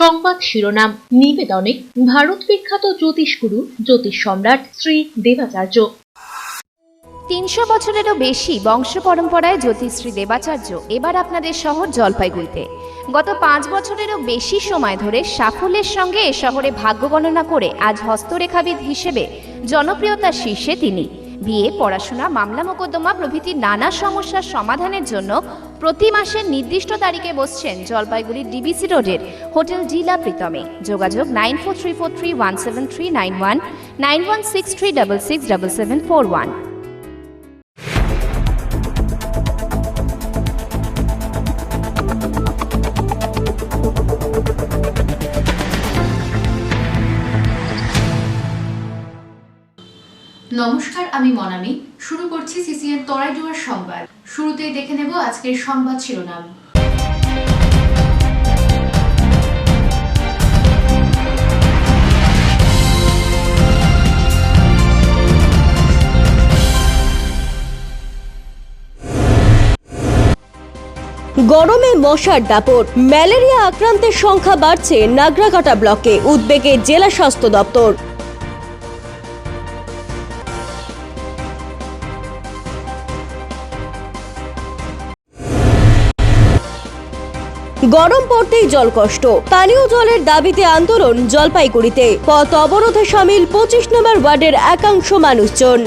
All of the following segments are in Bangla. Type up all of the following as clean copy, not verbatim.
সংবাদ শিরোনাম নিবেদনে ভারত বিখ্যাত জ্যোতিষগুরু জ্যোতিষ সম্রাট শ্রী দেবাচার্য। ৩০০ বছরেরও বেশি বংশ পরম্পরায় জ্যোতিষশ্রী দেবাচার্য এবার আপনাদের শহর জলপাইগুড়িতে। গত ৫ বছরেরও বেশি সময় ধরে সাফল্যের সঙ্গে এ শহরে ভাগ্য গণনা করে আজ হস্তরেখাবিদ হিসেবে জনপ্রিয়তার শীর্ষে তিনি। বিয়ে, পড়াশোনা, মামলা মোকদ্দমা প্রভৃতি নানা সমস্যার সমাধানের জন্য প্রতি মাসের নির্দিষ্ট তারিখে বসছেন জলপাইগুড়ির ডিবিসি রোডের হোটেল ডিলা প্রীতমে। যোগাযোগ 9434317391, 9163667741। নমস্কার, আমি মনামি। শুরু করছি সিসিএন তরাইডুয়ার সংবাদ। শুরুতেই দেখে নেব আজকের সংবাদ শিরোনাম। গরমে মশার দাপট, ম্যালেরিয়া আক্রান্তের সংখ্যা বাড়ছে নাগরাকাটা ব্লকে, উদ্বেগে জেলা স্বাস্থ্য দপ্তর। গরম পড়তেই জল কষ্ট, পানীয় জলের দাবিতে আন্দোলন জলপাইগুড়িতে। পথ অবরোধে সামিল 25 নম্বর ওয়ার্ডের একাংশ মানুষজন।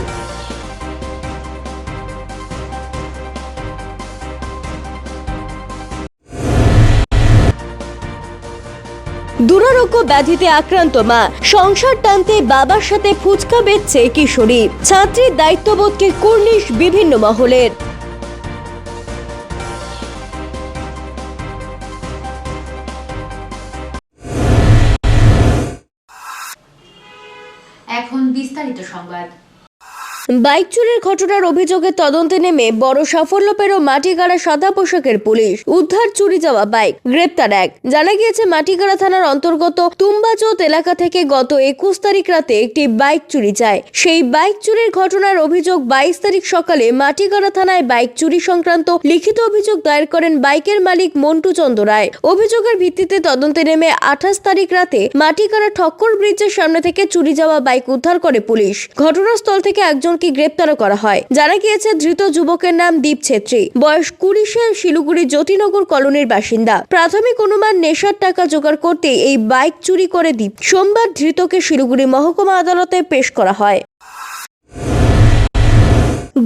দুরারোগ্য ব্যাধিতে আক্রান্ত মা, সংসার টানতে বাবার সাথে ফুচকা বেচছে কিশোরী। ছাত্রীর দায়িত্ববোধকে কুর্নিশ বিভিন্ন মহলের। এখন বিস্তারিত সংবাদ। বাইক চুরির ঘটনার অভিযোগে তদন্তে নেমে বড় সাফল্য পেল মাটিগাড়া সাদা পোশাকের পুলিশ। উদ্ধার চুরি যাওয়া বাইক, গ্রেপ্তার এক। জানা গিয়েছে মাটিগাড়া থানার অন্তর্গত তুম্বাচোত এলাকা থেকে গত 21 তারিখ রাতে একটি বাইক চুরি যায়। সেই বাইক চুরির ঘটনার অভিযোগ 22 তারিখ সকালে মাটিগাড়া থানায় বাইক চুরি সংক্রান্ত লিখিত অভিযোগ দায়ের করেন বাইকের মালিক মন্টু চন্দ্র রায়। অভিযোগের ভিত্তিতে তদন্তে নেমে 28 তারিখ রাতে মাটিগাড়া ঠক্কর ব্রিজের সামনে থেকে চুরি যাওয়া বাইক উদ্ধার করে পুলিশ। ঘটনাস্থল থেকে একজনকে গ্রেপ্তারও করা হয়। জানা গিয়েছে ধৃত যুবকের নাম দীপ ছেত্রী, বয়স 20, শিলিগুড়ি জ্যোতিনগর কলোনির বাসিন্দা। প্রাথমিক অনুমান নেশার টাকা জোগাড় করতে এই বাইক চুরি করে দীপ। সোমবার ধৃতকে শিলিগুড়ি মহকুমা আদালতে পেশ করা হয়।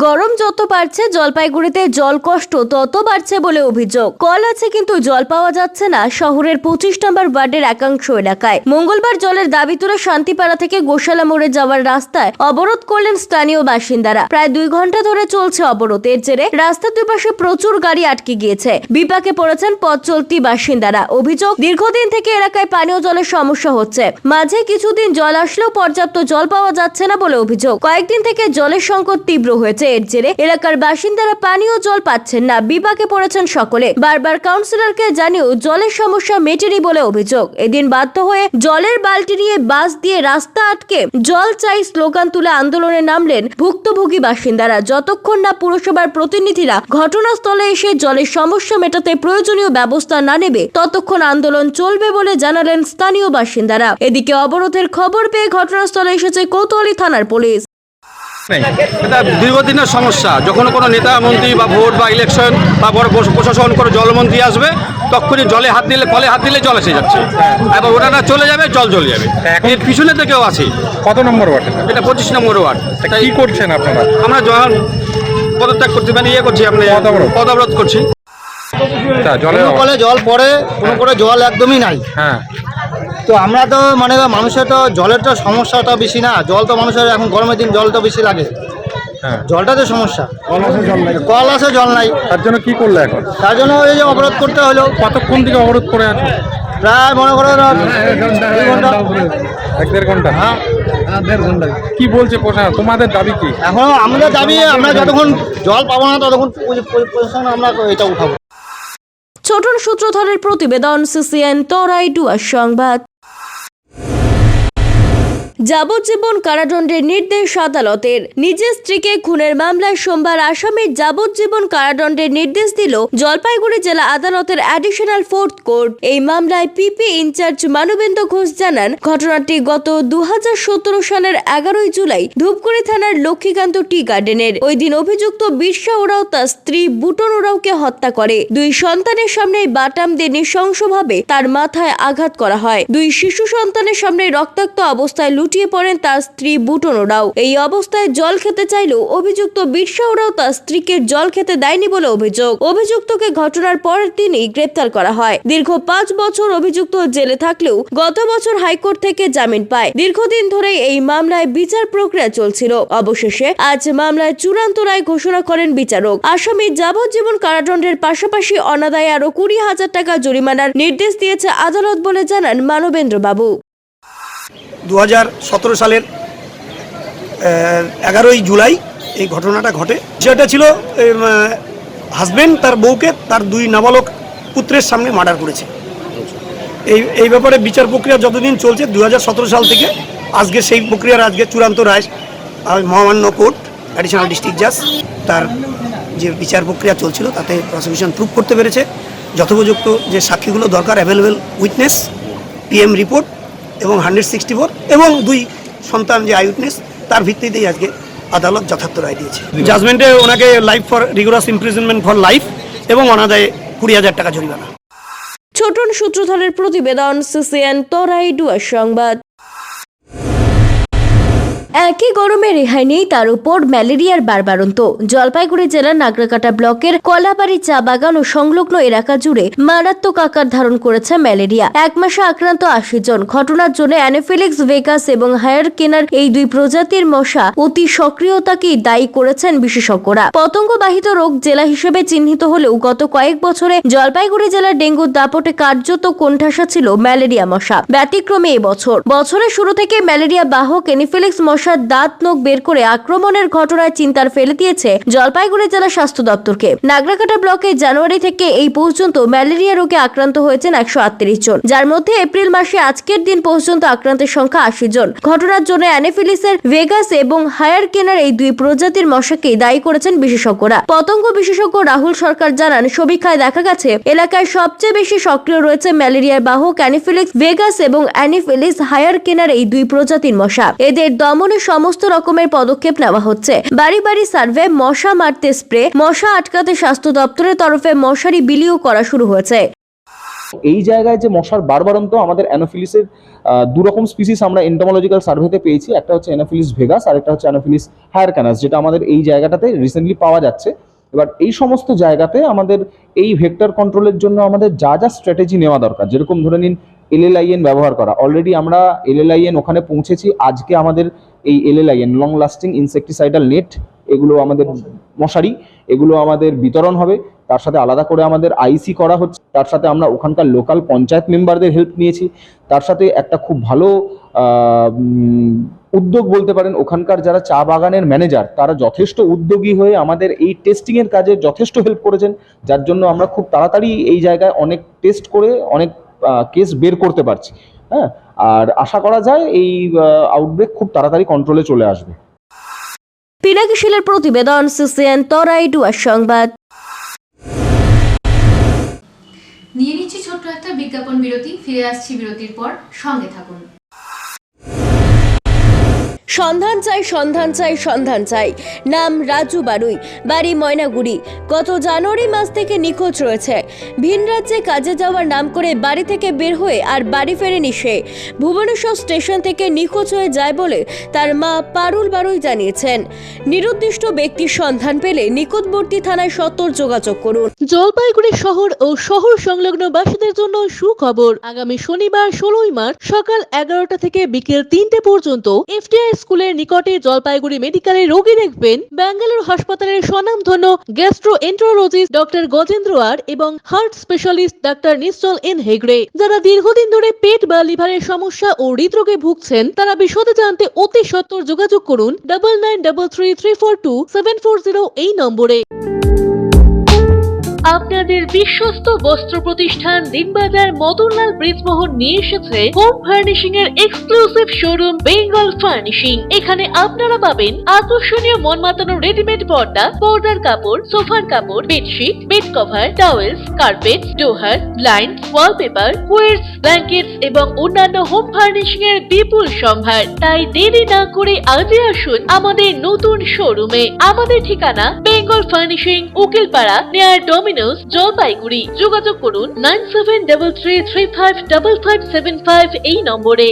গরম যত বাড়ছে জলপাইগুড়িতে জল কষ্ট তত বাড়ছে বলে অভিযোগ। কল আছে কিন্তু জল পাওয়া যাচ্ছে না শহরের 25 নম্বর ওয়ার্ডের একাংশ এলাকায়। মঙ্গলবার জলের দাবি তুলে শান্তিপাড়া থেকে গোশালা মোড়ে যাওয়ার রাস্তায় অবরোধ করলেন স্থানীয় বাসিন্দারা। প্রায় 2 ঘন্টা ধরে চলছে অবরোধ। এর জেরে রাস্তার দুই পাশে প্রচুর গাড়ি আটকে গিয়েছে। বিপাকে পড়েছেন পথ চলতি বাসিন্দারা। অভিযোগ, দীর্ঘদিন থেকে এলাকায় পানীয় জলের সমস্যা হচ্ছে। মাঝে কিছুদিন জল আসলেও পর্যাপ্ত জল পাওয়া যাচ্ছে না বলে অভিযোগ। কয়েকদিন থেকে জলের সংকট তীব্র হয়েছে। এর জেরে এলাকার বাসিন্দারা পানীয় জল পাচ্ছেন না। বিপাকে পড়েছেন সকলে। বারবার কাউন্সিলরকে জানিয়েও জলের সমস্যা মেটেনি বলে অভিযোগ। এদিন বাধ্য হয়ে জলের বালতি নিয়ে বাস দিয়ে রাস্তা আটকে জল চাই স্লোগান তুলে আন্দোলনে নামলেন ভুক্তভোগী বাসিন্দারা। যতক্ষণ না পুরসভার প্রতিনিধিরা ঘটনাস্থলে এসে জলের সমস্যা মেটাতে প্রয়োজনীয় ব্যবস্থা না নেবে ততক্ষণ আন্দোলন চলবে বলে জানালেন স্থানীয় বাসিন্দারা। এদিকে অবরোধের খবর পেয়ে ঘটনাস্থলে এসেছে কোতোয়ালি থানার পুলিশ। এটা দীর্ঘদিনের সমস্যা। যখন কোনো নেতা মন্ত্রী বা ভোট বা ইলেকশন বা বড় প্রশাসন করে জলমন্ত্রী আসবে, তখনই জলে হাত দিলে কলে হাত দিলে জল এসে যাচ্ছে। এবার ওটা না চলে যাবে, জল চলে যাবে। এর পিছনে থেকেও আছে। কত নম্বর ওয়ার্ড? এটা 25 নম্বর ওয়ার্ড। কি করছেন আপনারা? আমরা জল পদত্যাগ করছি, মানে করছি, আপনি পদ অবরোধ করছি। কলে জল পড়ে, কোনো করে জল একদমই নাই। হ্যাঁ, তো আমরা তো মানে মানুষের তো জলের তো সমস্যাটা বেশি না। জল তো মানুষের এখন গরমের দিন জল তো বেশি লাগে। হ্যাঁ, জলটা তো সমস্যা। কল আসে জল নাই। কল আসে জল নাই। তার জন্য কি করলে এখন? তার জন্য এই যে অবরোধ করতে হলো। কতক্ষণ থেকে অবরোধ করে আছে? প্রায় মনে করো 2 ঘন্টা। 1-1.5 ঘন্টা। হ্যাঁ, 1.5 ঘন্টা। কি বলছে প্রশাসন? তোমাদের দাবি কি? এখন আমাদের দাবি, আমরা যতক্ষণ জল পাবো না ততক্ষণ প্রশাসন আমরা এটা উঠাবো। ছোটন সূত্রধরের প্রতিবেদন, সিসিএন তরাইডুয়ার সংবাদ। যাবজ্জীবন কারাদণ্ডের নির্দেশ আদালতের। নিজের স্ত্রীকে খুনের মামলায় সোমবার আসামির যাবজ্জীবন কারাদণ্ডের নির্দেশ দিল জলপাইগুড়ি জেলা আদালতের অ্যাডিশনাল ফোর্থ কোর্ট। এই মামলায় পিপি ইনচার্জ মানবেন্দ্র ঘোষ জানান, ঘটনাটি গত 2017 সালের 11 জুলাই ধূপগুড়ি থানার লক্ষ্মীকান্ত টি গার্ডেনের। ওই দিন অভিযুক্ত বিরসা ওরাও তার স্ত্রী বুটন ওরাওকে হত্যা করে। দুই সন্তানের সামনে বাটাম দিয়ে নৃশংসভাবে তার মাথায় আঘাত করা হয়। দুই শিশু সন্তানের সামনে রক্তাক্ত অবস্থায় লুটিয়ে পড়েন তার স্ত্রী বুটন ওরাও। এই অবস্থায় জল খেতে চাইলেও অভিযুক্ত বিরসা ওরাও তার স্ত্রীকে জল খেতে দেয়নি বলে অভিযোগ। অভিযুক্তকে ঘটনার পরের দিনই গ্রেপ্তার করা হয়। দীর্ঘ 5 বছর অভিযুক্ত জেলে থাকলেও গত বছর হাইকোর্ট থেকে জামিন পায়। দীর্ঘদিন ধরে এই মামলায় বিচার প্রক্রিয়া চলছিল। অবশেষে আজ মামলায় চূড়ান্ত রায় ঘোষণা করেন বিচারক। আসামি যাবজ্জীবন কারাদণ্ডের পাশাপাশি অনাদায়ে আরো 20,000 টাকা জরিমানার নির্দেশ দিয়েছে আদালত বলে জানান মানবেন্দ্র বাবু। 2017 সালের 11 জুলাই এই ঘটনাটা ঘটে। সেটা ছিল হাজবেন্ড তার বউকে তার 2 নাবালক পুত্রের সামনে মার্ডার করেছে। এই ব্যাপারে বিচার প্রক্রিয়া যতদিন চলছে 2017 সাল থেকে আজকে সেই প্রক্রিয়ার আজকে চূড়ান্ত রায় মহামান্য কোর্ট অ্যাডিশনাল ডিস্ট্রিক্ট জাজ তার যে বিচার প্রক্রিয়া চলছিল তাতে প্রসিকিউশন প্রুভ করতে পেরেছে যথোপযুক্ত যে সাক্ষীগুলো দরকার, অ্যাভেলেবেল উইটনেস, পিএম রিপোর্ট এবং 164 এবং 2 সন্তান যে আই উইটনেস, তার ভিত্তিতেই আজকে আদালত যথার্থ রায় দিয়েছে। জাজমেন্টে ওনাকে life for rigorous imprisonment for life এবং অনাদায়ে 20,000 টাকা জরিমানা। ছোটন সূত্রধরের প্রতিবেদন, সিসিএন তরাই ডুয়ার সংবাদ। একই গরমে রেহাই নেই, তার উপর ম্যালেরিয়ার বাড়বাড়ন্ত। জলপাইগুড়ি জেলার নাগরাকাটা ব্লকের কলাবাড়ি চা বাগান ও সংলগ্ন এলাকা জুড়ে মারাত্মক আকার ধারণ করেছে ম্যালেরিয়া। 1 মাসে আক্রান্ত 80 জন। ঘটনার জন্য অ্যানোফিলিক্স ভেগাস এবং হায়ার কেনার এই 2 প্রজাতির মশা অতি সক্রিয়তাকেই দায়ী করেছেন বিশেষজ্ঞরা। পতঙ্গবাহিত রোগ জেলা হিসেবে চিহ্নিত হলেও গত কয়েক বছরে জলপাইগুড়ি জেলার ডেঙ্গুর দাপটে কার্যত কোণঠাসা ছিল ম্যালেরিয়া মশা। ব্যতিক্রমে এবছর বছরের শুরু থেকে ম্যালেরিয়া বাহক অ্যানোফিলিক্স মশার দাঁত নখ বের করে আক্রমণের ঘটনায় চিন্তার ফেলে দিয়েছে জলপাইগুড়ি জেলা স্বাস্থ্য দপ্তরকে। নাগরাকাটা ব্লকে জানুয়ারি থেকে এই পর্যন্ত ম্যালেরিয়া রোগে আক্রান্ত হয়েছেন 138 জন, যার মধ্যে এপ্রিল মাসে আজকের দিন পর্যন্ত আক্রান্তের সংখ্যা 80 জন। ঘটনার জন্য অ্যানোফিলিসের ভেগাস এবং হায়ার কেনার এই 2 প্রজাতির মশাকেই দায়ী করেছেন বিশেষজ্ঞরা। পতঙ্গ বিশেষজ্ঞ রাহুল সরকার জানান, সমীক্ষায় দেখা গেছে এলাকায় সবচেয়ে বেশি সক্রিয় রয়েছে ম্যালেরিয়ার বাহক অ্যানোফিলিক্স ভেগাস এবং অ্যানোফিলিস হায়ার কেনার এই 2 প্রজাতির মশা। এদের দমনে সমস্ত রকমের পদক্ষেপ নেওয়া হচ্ছে। বাড়ি বাড়ি সার্ভে, মশা মারতে স্প্রে, মশা আটকাতে স্বাস্থ্য দপ্তরের তরফে মশারি বিলিও করা শুরু হয়েছে। এই জায়গায় যে মশার বারবারন্ত, আমাদের অ্যানোফিলিসের 2 রকম স্পিসিস আমরা এন্টোমোলজিক্যাল সার্ভেতে পেয়েছি। একটা হচ্ছে অ্যানোফিলিস ভেগাস আর একটা হচ্ছে অ্যানোফিলিস হায়ার ক্যানাস, যেটা আমাদের এই জায়গাটাতে রিসেন্টলি পাওয়া যাচ্ছে। এবার এই সমস্ত জায়গাতে আমাদের এই ভেক্টর কন্ট্রোলের জন্য আমাদের যা যা স্ট্র্যাটেজি নেওয়া দরকার, যেরকম ধরে নিন LLIN ব্যবহার করা। অলরেডি আমরা LLIN ওখানে পৌঁছেছি। আজকে আমাদের এই LLIN লং লাস্টিং ইনসেকটিসাইডাল নেট, এগুলো আমাদের মশারি, এগুলো আমাদের বিতরণ হবে। তার সাথে আলাদা করে আমাদের আইসি করা হচ্ছে। তার সাথে আমরা ওখানকার লোকাল পঞ্চায়েত মেম্বারদের হেল্প নিয়েছি। তার সাথে একটা খুব ভালো উদ্যোগ বলতে পারেন, ওখানকার যারা চা বাগানের ম্যানেজার তারা যথেষ্ট উদ্যোগী হয়ে আমাদের এই টেস্টিংয়ের কাজে যথেষ্ট হেল্প করেছেন, যার জন্য আমরা খুব তাড়াতাড়ি এই জায়গায় অনেক টেস্ট করে অনেক কেস বের করতে পারছি। হ্যাঁ, আর আশা করা যায় এই আউটব্রেক খুব তাড়াতাড়ি কন্ট্রোলে চলে আসবে। পিনাকি শীলের প্রতিবেদন, সিসিএন তরাই ডুয়ার সংবাদ। নিয়ে নিচ্ছি ছোট্ট একটা বিজ্ঞাপন বিরতি। ফিরে আসছি বিরতির পর, সঙ্গে থাকুন। সন্ধান চাই, সন্ধান চাই, সন্ধান চাই। নাম রাজু বারুই, বাড়ি ময়নাগুড়ি। গত জানুয়ারি মাস থেকে নিখোঁজ রয়েছে। ভিন রাজ্যে কাজে যাওয়ার নাম করে বাড়ি থেকে বের হয়ে আর বাড়ি ফেরেনি সে। ভুবনেশ্বর স্টেশন থেকে নিখোঁজ হয়ে যায় বলে তার মা পারুল বারুই জানিয়েছেন। নিরুদ্দিষ্ট ব্যক্তির সন্ধান পেলে নিকটবর্তী থানায় সত্বর যোগাযোগ করুন। জলপাইগুড়ি শহর ও শহর সংলগ্ন বাসীদের জন্য সুখবর। আগামী শনিবার 16 মার্চ সকাল 11টা থেকে বিকেল 3টে পর্যন্ত এফটিআই স্কুলের নিকটে জলপাইগুড়ি মেডিকেলে রোগী দেখবেন ব্যাঙ্গালোর হাসপাতালের স্বনামধন্য গ্যাস্ট্রোএন্টারোলজিস্ট ডক্টর গজেন্দ্র আর এবং হার্ট স্পেশালিস্ট ডাক্তার নিশ্চল এন হেগড়ে। যারা দীর্ঘদিন ধরে পেট বা লিভারের সমস্যা ও হৃদরোগে ভুগছেন তারা বিশদে জানতে অতি সত্বর যোগাযোগ করুন 9933342740 এই নম্বরে। আপনাদের বিশ্বস্ত বস্ত্র প্রতিষ্ঠান দিনবাজার মদনলাল ব্রিজমোহন নিয়ে এসেছে হোম ফার্নিশিং এর এক্সক্লুসিভ শোরুম বেঙ্গল ফার্নিশিং। এখানে আপনারা পাবেন আকর্ষণীয় মন মাতানো রেডিমেড পর্দা, পর্দার কাপড়, সোফার কাপড়, bedsheet, bed cover, towels, carpet, ডোহার, ব্লাইন্ড, ওয়ালপেপার, কুইটস, ব্ল্যাঙ্কেটস এবং অন্যান্য হোম ফার্নিশিং এর বিপুল সম্ভার। তাই দেরি না করে আজই আসুন আমাদের নতুন শোরুমে। আমাদের ঠিকানা Bengal furnishing, Ukilpara, near Domino's, Jalpaiguri. যোগাযোগ করুন 9733355575 এই নম্বরে।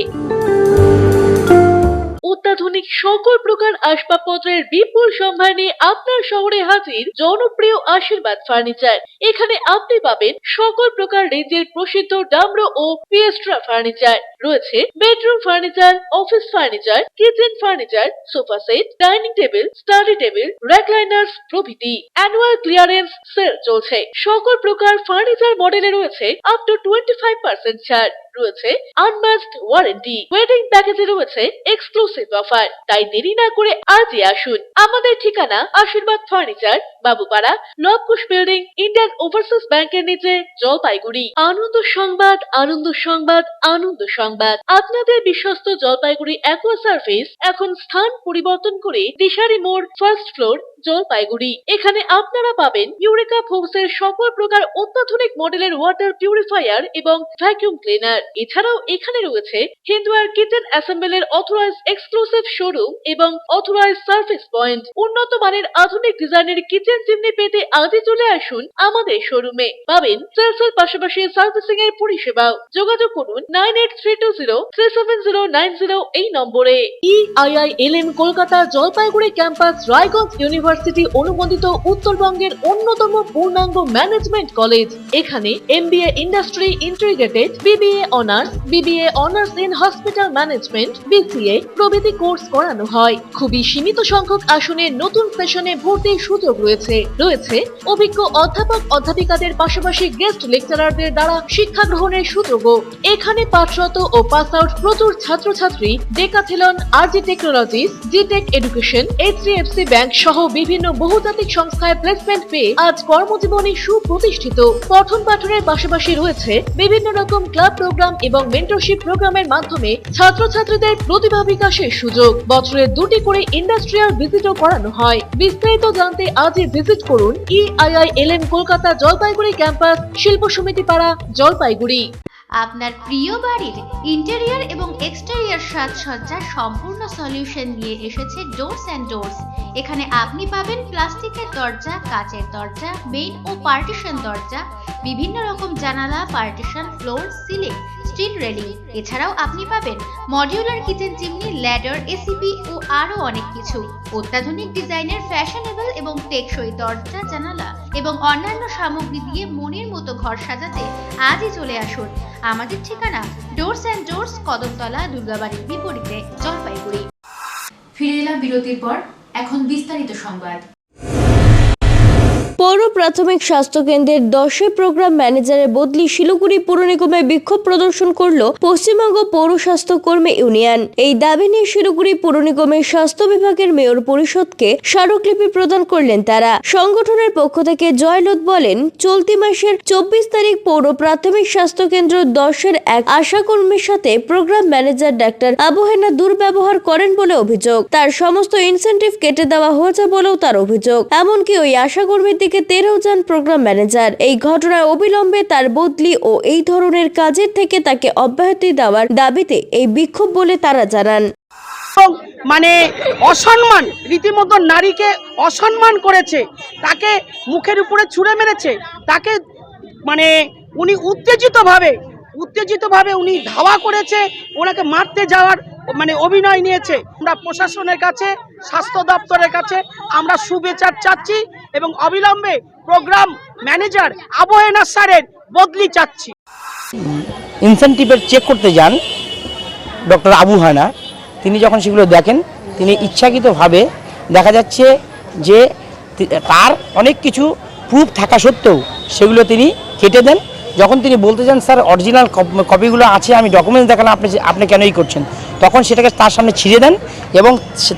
অত্যাধুনিক সকল প্রকার আসবাবপত্রের বিপুল সম্ভার নিয়ে আপনার শহরে হাজির জনপ্রিয় আশীর্বাদ ফার্নিচার। এখানে আপনি পাবেন সকল প্রকার রেঞ্জের প্রসিদ্ধ ডামরো ও পিয়েস্ট্রা ফার্নিচার। রয়েছে bedroom furniture, office furniture, kitchen furniture, sofa set, dining table, study table, recliners প্রভৃতি। অ্যানুয়াল ক্লিয়ারেন্স সেল চলছে। সকল প্রকার ফার্নিচার মডেলে রয়েছে আপ টু 25% ছাড়। রয়েছে আনম্যাচড ওয়ারেন্টি। ওয়েডিং প্যাকেজে রয়েছে এক্সক্লুসিভ অফার। তাই দেরি না করে আজই আসুন। আমাদের ঠিকানা Ashirbad furniture, Babupara, Labkush building, Indian Overseas ব্যাংকের নিচে, জলপাইগুড়ি। আনন্দ সংবাদ, আনন্দ সংবাদ, আনন্দ সংবাদ। আপনাদের বিশ্বস্ত জলপাইগুড়ি অ্যাকোয়া সার্ভিস এখন স্থান পরিবর্তন করে দিশারি মোড়, ফার্স্ট ফ্লোর, জলপাইগুড়ি। এখানে আপনারা পাবেন ইউরেকা ফোর্বসের সকল প্রকার অত্যাধুনিক মডেলের ওয়াটার পিউরিফায়ার এবং ভ্যাকুয়াম ক্লিনার। এছাড়াও এখানে রয়েছে Hindware kitchen অ্যাসেম্বলের authorised exclusive showroom এবং অথরাইজড সার্ভিস পয়েন্ট। উন্নত মানের আধুনিক ডিজাইনের কিচেন চিমনি পেতে আজই চলে আসুন আমাদের শোরুমে। পাবেন সেলসের পাশাপাশি সার্ভিসিং এর পরিষেবাও। যোগাযোগ করুন 9832037090 এই নম্বরে। EIILM Kolkata Jalpaiguri campus Raiganj university অনুমোদিত উত্তরবঙ্গের অন্যতম পূর্ণাঙ্গ ম্যানেজমেন্ট কলেজ। এখানে MBA industry integrated, BBA honours, BBA honours in hospital management, BCA প্রভৃতি কোর্স করানো হয়। খুবই সীমিত সংখ্যক আসনে নতুন সেশনে ভর্তির সুযোগ রয়েছে। রয়েছে অভিজ্ঞ অধ্যাপক অধ্যাপিকাদের পাশাপাশি গেস্ট লেকচারারদের দ্বারা শিক্ষা গ্রহণের সুযোগও। এখানে পাঠরত ও পাস আউট প্রচুর ছাত্রছাত্রী ডেকাথেলন, RG টেকনোলজিস, জিটেক এডুকেশন, HDFC ব্যাংক সহ বিভিন্ন বহুজাতিক সংস্থায় প্লেসমেন্ট পেয়ে আজ কর্মজীবনে সুপ্রতিষ্ঠিত। পঠন পাঠনের পাশাপাশি রয়েছে বিভিন্ন রকম ক্লাব প্রোগ্রাম এবং মেন্টরশিপ প্রোগ্রামের মাধ্যমে ছাত্রছাত্রীদের প্রতিভা বিকাশের সুযোগ। বছরে 2টি করে ইন্ডাস্ট্রিয়াল ভিজিটও করানো হয়। বিস্তারিত জানতে আজই ভিজিট করুন EIILM কলকাতা জলপাইগুড়ি ক্যাম্পাস, শিল্প সমিতি পাড়া, জলপাইগুড়ি। আপনার প্রিয় বাড়ির ইন্টেরিয়র এবং এক্সটেরিয়র সাজসজ্জার সম্পূর্ণ সলিউশন নিয়ে এসেছে ডোরস অ্যান্ড ডোরস। এখানে আপনি পাবেন প্লাস্টিকের দরজা, কাচের দরজা, মেইন ও পার্টিশন দরজা, বিভিন্ন রকম জানালা, partition, floor, ceiling, steel railing. এছাড়াও আপনি পাবেন modular kitchen chimney, ladder, ACP ও আরও অনেক কিছু। অত্যাধুনিক ডিজাইনের ফ্যাশনেবল এবং টেকসই দরজা, জানালা এবং অন্যান্য সামগ্রী দিয়ে মনের মতো ঘর সাজাতে আজই চলে আসুন। আমাদের ঠিকানা ডোরস অ্যান্ড ডোরস, কদমতলা, দুর্গাবাড়ির বিপরীতে, জলপাইগুড়ি। ফিরে এলাম বিরতির পর। এখন বিস্তারিত সংবাদ। পৌর প্রাথমিক স্বাস্থ্য কেন্দ্রের 10 প্রোগ্রাম ম্যানেজারের বদলি শিলিগুড়ি পৌর নিগমে বিক্ষোভ প্রদর্শন করল পশ্চিমবঙ্গ পৌর স্বাস্থ্য কর্মী ইউনিয়ন। এই দাবি নিয়ে শিলিগুড়ি পৌর নিগমের স্বাস্থ্য বিভাগের মেয়র পরিষদকে স্মারকলিপি প্রদান করলেন তারা। সংগঠনের পক্ষ থেকে জয়লত বলেন, চলতি মাসের 24 তারিখ পৌর প্রাথমিক স্বাস্থ্য কেন্দ্র 10-এর এক আশাকর্মীর সাথে programme manager doctor Abu Hena দুর্ব্যবহার করেন বলে অভিযোগ। তার সমস্ত ইনসেন্টিভ কেটে দেওয়া হয়েছে বলেও তার অভিযোগ। এমনকি ওই আশাকর্মীর দিকে 13 জন প্রোগ্রাম ম্যানেজার। এই ঘটনায় অবিলম্বে তার বদলি ও এই ধরনের কাজের থেকে তাকে অব্যাহতি দেওয়ার দাবিতে এই বিক্ষোভ বলে তারা জানান। মানে অসম্মান, রীতিমতো নারীকে অসম্মান করেছে, তাকে মুখের উপরে ছুঁড়ে মেরেছে, তাকে মানে উনি উত্তেজিতভাবে উনি ধাওয়া করেছে, ওনাকে মারতে যাওয়ার মানে অভিনয় নিয়েছে। আমরা প্রশাসনের কাছে, স্বাস্থ্য দপ্তরের কাছে আমরা সুবিচার চাচ্ছি এবং অবিলম্বে প্রোগ্রাম ম্যানেজার আবু হেনা স্যারের বদলি চাচ্ছি। ইনসেন্টিভের চেক করতে যান ডক্টর আবু হেনা, তিনি যখন সেগুলো দেখেন, তিনি ইচ্ছাকৃতভাবে দেখা যাচ্ছে যে তার অনেক কিছু প্রুফ থাকা সত্ত্বেও সেগুলো তিনি কেটে দেন। যখন তিনি বলতে যান স্যার অরিজিনাল কপিগুলো আছে, আমি ডকুমেন্টস দেখালাম, আপনি কেনই করছেন, তখন সেটাকে তার সামনে ছিঁড়ে দেন এবং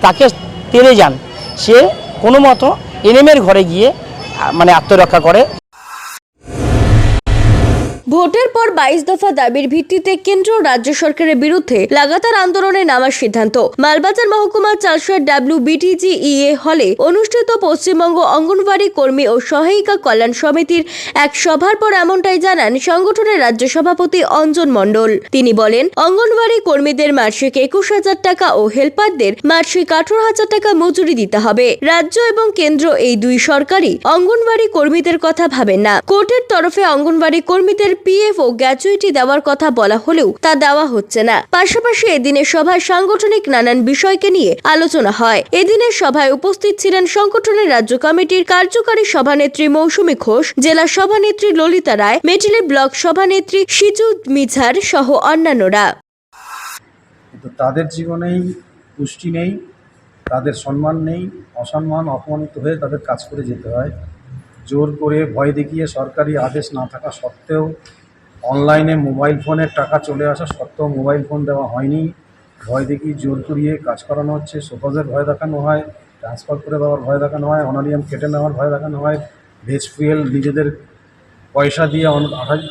তাকে তেড়ে যান। সে কোনো মতো এনএমের ঘরে গিয়ে মানে আত্মরক্ষা করে। ভোটের পর 22 দফা দাবির ভিত্তিতে কেন্দ্র ও রাজ্য সরকারের বিরুদ্ধে লাগাতার আন্দোলনে নামার সিদ্ধান্ত। মালবাজার মহকুমার চালসুয়ার WBTGEA হলে অনুষ্ঠিত পশ্চিমবঙ্গ অঙ্গনওয়াড়ি কর্মী ও সহায়িকা কল্যাণ সমিতির এক সভার পর এমনটাই জানান সংগঠনের রাজ্য সভাপতি অঞ্জন মণ্ডল। তিনি বলেন, অঙ্গনওয়াড়ি কর্মীদের মাসিক 21,000 টাকা ও হেল্পারদের মাসিক 18,000 টাকা মজুরি দিতে হবে। রাজ্য এবং কেন্দ্র এই দুই সরকারই অঙ্গনওয়াড়ি কর্মীদের কথা ভাবেন না। কোর্টের তরফে অঙ্গনওয়াড়ি কর্মীদের PF ও গ্র্যাচুইটি দেওয়ার কথা বলা হলেও তা দেওয়া হচ্ছে না। পাশাপাশি এদিনের সভায় সাংগঠনিক নানান বিষয়কে নিয়ে আলোচনা হয়। এদিনের সভায় উপস্থিত ছিলেন সংগঠনের রাজ্য কমিটির কার্যকারী সভানেত্রী মৌসুমী ঘোষ, জেলা সভানেত্রী ললিতা রায়, মেটিলি ব্লক সভানেত্রী সিজু মিঝার সহ অন্যান্যরা। কিন্তু তাদের জীবনেই পুষ্টি নেই, তাদের সম্মান নেই, অসম্মান অপমানিত হয়ে তাদের কাজ করে যেতে হয়। জোর করে ভয় দেখিয়ে সরকারি আদেশ না থাকা সত্ত্বেও অনলাইনে মোবাইল ফোনের টাকা চলে আসা সত্ত্বেও মোবাইল ফোন দেওয়া হয়নি। ভয় দেখিয়ে জোর করিয়ে কাজ করানো হচ্ছে। সোফাজের ভয় দেখানো হয়, ট্রান্সফার করে দেওয়ার ভয় দেখানো হয়, অনারিয়াম কেটে নেওয়ার ভয় দেখানো হয়। ভেজ ফুয়েল নিজেদের পয়সা দিয়ে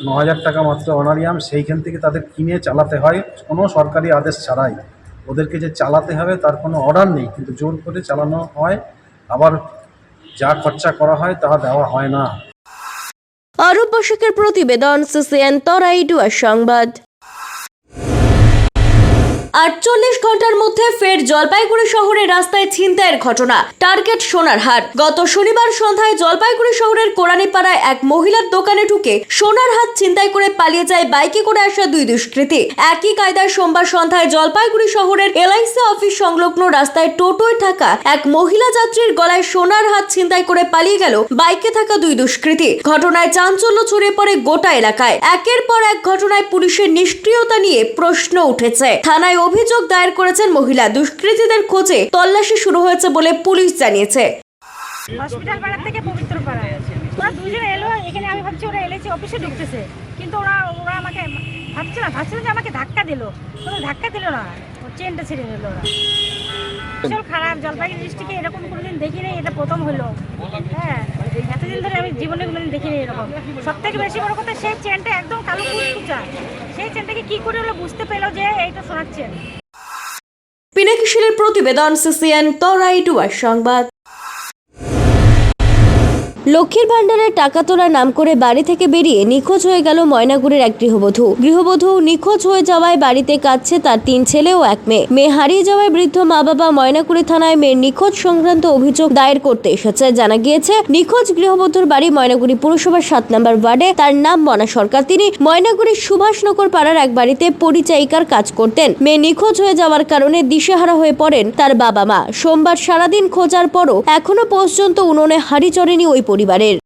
9,000 টাকা মাত্র অনারিয়াম, সেইখান থেকে তাদের কিনে চালাতে হয় কোনো সরকারি আদেশ ছাড়াই। ওদেরকে যে চালাতে হবে তার কোনো অর্ডার নেই, কিন্তু জোর করে চালানো হয়। আবার যা খরচা করা হয় তা দেওয়া হয় না। অরূপ বসাকের প্রতিবেদন, CCN তরাই ডুয়ার সংবাদ। 48 ঘন্টার মধ্যে ফের জলপাইগুড়ি শহরের রাস্তায় ছিনতাইয়ের ঘটনা। টার্গেট সোনারহাট। গত শনিবার সন্ধ্যায় জলপাইগুড়ি শহরের কোরানীপাড়ায় এক মহিলার দোকানে ঢুকে সোনার হাত ছিনতাই করে পালিয়ে যায় বাইকে করে আসা দুই দুষ্কৃতী। একই কায়দায় সোমবার সন্ধ্যায় জলপাইগুড়ি শহরের LIC অফিস সংলগ্ন রাস্তায় টোটোয় থাকা এক মহিলা যাত্রীর গলায় সোনার হাত ছিনতাই করে পালিয়ে গেল বাইকে থাকা দুই দুষ্কৃতী। ঘটনায় চাঞ্চল্য ছড়িয়ে পড়ে গোটা এলাকায়। একের পর এক ঘটনায় পুলিশের নিষ্ক্রিয়তা নিয়ে প্রশ্ন উঠেছে। থানায় অভিযোগ দায়ের করেছেন মহিলা। দুষ্কৃতীদের খোঁজে তল্লাশি শুরু হয়েছে বলে পুলিশ জানিয়েছে। হসপিটাল পাড়া থেকে পবিত্র পাড়া ওরা দুজনে এলো এখানে। আমি ভাবছি ওরা LIC অফিসে ঢুকতেছে, কিন্তু ওরা আমাকে ভাবছিল যে আমাকে ধাক্কা দিল। কোনো ধাক্কা দিল না, ও চেনটা ছেড়ে নিল। ওরা ভীষণ খারাপ। জলপাইগুড়ি ডিস্ট্রিক্টে এরকম কোনোদিন দেখিনি, এটা প্রথম হলো। হ্যাঁ, এতদিন ধরে আমি জীবনে কোনোদিন দেখিনি এরকম। সব থেকে বেশি বড় কথা, সেই চেনটা একদম কালো কুচকুচা। সেই চেনটাকে কি করে হলো বুঝতে পেলো যে এইটা সোনার চেন। পিনাকি শীলের প্রতিবেদন, CCN তরাই ডুয়ার সংবাদ। লক্ষ্মীর ভান্ডারের টাকা তোলার নাম করে বাড়ি থেকে বেরিয়ে নিখোঁজ হয়ে গেল ময়নাগুড়ির এক গৃহবধূ নিখোঁজ হয়ে যাওয়ায় বাড়িতে কাঁদছে তার 3 ছেলে ও 1 মেয়ে। মেয়ে হারিয়ে যাওয়ায় বৃদ্ধ মা বাবা ময়নাগুড়ি থানায় মেয়ের নিখোঁজ সংক্রান্ত অভিযোগ দায়ের করতে এসেছে। জানা গিয়েছে, নিখোঁজ গৃহবধূর বাড়ি ময়নাগুড়ি পুরসভার 7 নম্বর ওয়ার্ডে। তার নাম মনা সরকার। তিনি ময়নাগুড়ির সুভাষনগর পাড়ার এক বাড়িতে পরিচায়িকার কাজ করতেন। মেয়ে নিখোঁজ হয়ে যাওয়ার কারণে দিশেহারা হয়ে পড়েন তার বাবা মা। সোমবার সারাদিন খোঁজার পরও এখনো পর্যন্ত উনুনে হাঁড়ি চড়েনি ওই পরিবারের।